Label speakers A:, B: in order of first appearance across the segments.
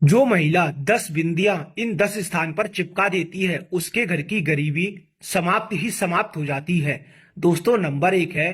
A: जो महिला 10 बिंदियां इन 10 स्थान पर चिपका देती है उसके घर की गरीबी समाप्त ही समाप्त हो जाती है। दोस्तों, नंबर 1 है,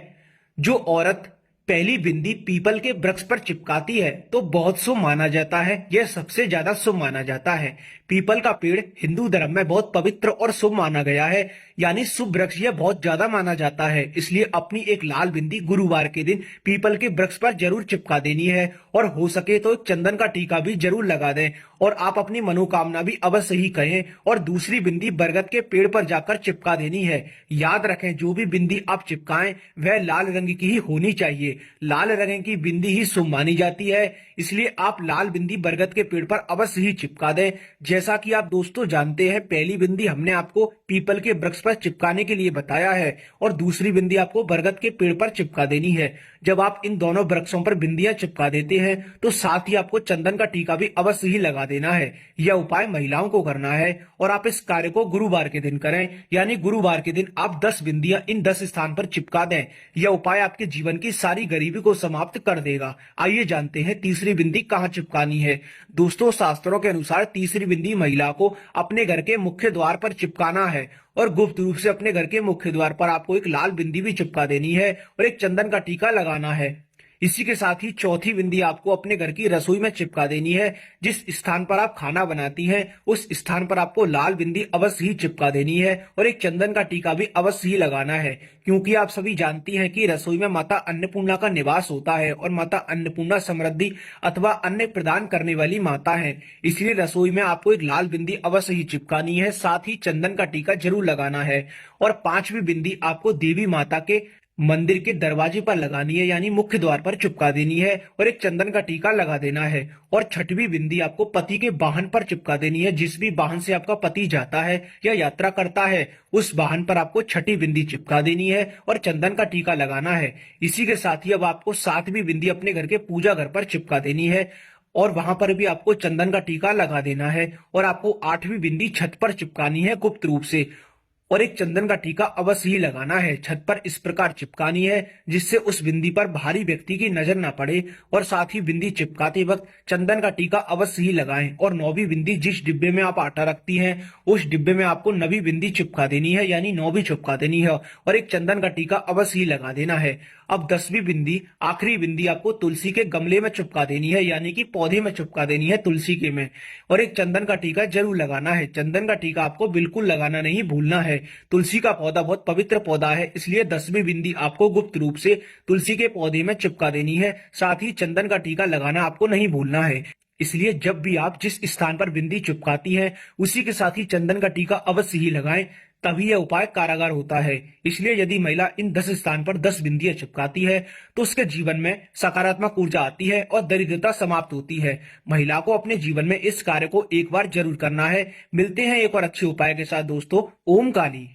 A: जो औरत पहली बिंदी पीपल के वृक्ष पर चिपकाती है तो बहुत शुभ माना जाता है। यह सबसे ज्यादा शुभ माना जाता है। पीपल का पेड़ हिंदू धर्म में बहुत पवित्र और शुभ माना गया है, यानी शुभ वृक्ष यह बहुत ज्यादा माना जाता है। इसलिए अपनी एक लाल बिंदी गुरुवार के दिन पीपल के वृक्ष पर जरूर चिपका देनी है और हो सके तो चंदन का टीका भी जरूर लगा दें और आप अपनी मनोकामना भी अवश्य ही कहें। और दूसरी बिंदी बरगद के पेड़ पर जाकर चिपका देनी है। याद रखें, जो भी बिंदी आप चिपकाएं वह लाल रंग की ही होनी चाहिए। लाल रंग की बिंदी ही शुभ मानी जाती है, इसलिए आप लाल बिंदी बरगद के पेड़ पर अवश्य ही चिपका दें। जैसा कि आप दोस्तों जानते हैं, पहली बिंदी हमने आपको पीपल के वृक्ष पर चिपकाने के लिए बताया है और दूसरी बिंदी आपको बरगद के पेड़ पर चिपका देनी है। जब आप इन दोनों वृक्षों पर बिंदियां चिपका देते हैं तो साथ ही आपको चंदन का टीका भी अवश्य ही लगा देना है। यह उपाय महिलाओं को करना है और आप इस कार्य को गुरुवार के दिन करें, यानी गुरुवार के दिन आप 10 बिंदियां इन 10 स्थान पर चिपका दें। यह उपाय आपके जीवन की सारी गरीबी को समाप्त कर देगा। आइए जानते हैं तीसरी बिंदी कहाँ चिपकानी है। दोस्तों, शास्त्रों के अनुसार तीसरी बिंदी महिला को अपने घर के मुख्य द्वार पर चिपकाना है और गुप्त रूप से अपने घर के मुख्य द्वार पर आपको एक लाल बिंदी भी चिपका देनी है और एक चंदन का टीका लगाना है। इसी के साथ ही चौथी बिंदी आपको अपने घर की रसोई में चिपका देनी है। जिस स्थान पर आप खाना बनाती हैं उस स्थान पर आपको लाल बिंदी अवश्य ही चिपका देनी है और एक चंदन का टीका भी अवश्य ही लगाना है, क्योंकि आप सभी जानती हैं कि रसोई में माता अन्नपूर्णा का निवास होता है और माता अन्नपूर्णा समृद्धि अथवा अन्न प्रदान करने वाली माता है। इसलिए रसोई में आपको एक लाल बिंदी अवश्य ही चिपकानी है, साथ ही चंदन का टीका जरूर लगाना है। और पांचवी बिंदी आपको देवी माता के मंदिर के दरवाजे पर लगानी है, यानी मुख्य द्वार पर चिपका देनी है और एक चंदन का टीका लगा देना है। और छठवीं बिंदी आपको पति के वाहन पर चिपका देनी है। जिस भी वाहन से आपका पति जाता है या यात्रा करता है उस वाहन पर आपको छठी बिंदी चिपका देनी है और चंदन का टीका लगाना है। इसी के साथ ही अब आपको सातवीं बिंदी अपने घर के पूजा घर पर चिपका देनी है और वहां पर भी आपको चंदन का टीका लगा देना है। और आपको आठवीं बिंदी छत पर चिपकानी है गुप्त रूप से और एक चंदन का टीका अवश्य ही लगाना है। छत पर इस प्रकार चिपकानी है जिससे उस बिंदी पर बाहरी व्यक्ति की नजर ना पड़े। और साथ ही बिंदी चिपकाते वक्त चंदन का टीका अवश्य ही लगाएं। और 9वीं बिंदी जिस डिब्बे में आप आटा रखती हैं उस डिब्बे में आपको 9वीं बिंदी चिपका देनी है, यानी 9 भी चिपका देनी है और एक चंदन का टीका अवश्य ही लगा देना है। अब 10वीं बिंदी आखिरी बिंदी आपको तुलसी के गमले में चिपका देनी है, यानी कि पौधे में चिपका देनी है तुलसी के में, और एक चंदन का टीका जरूर लगाना है। चंदन का टीका आपको बिल्कुल लगाना नहीं भूलना है। तुलसी का पौधा बहुत पवित्र पौधा है, इसलिए 10वीं बिंदी आपको गुप्त रूप से तुलसी के पौधे में चिपका देनी है। साथ ही चंदन का टीका लगाना आपको नहीं भूलना है। इसलिए जब भी आप जिस स्थान पर बिंदी चिपकाती हैं उसी के साथ ही चंदन का टीका अवश्य ही लगाएं, तभी यह उपाय कारागार होता है। इसलिए यदि महिला इन 10 स्थान पर 10 बिंदियां चिपकाती है तो उसके जीवन में सकारात्मक ऊर्जा आती है और दरिद्रता समाप्त होती है। महिला को अपने जीवन में इस कार्य को एक बार जरूर करना है। मिलते हैं एक और अच्छे उपाय के साथ दोस्तों। ओम काली।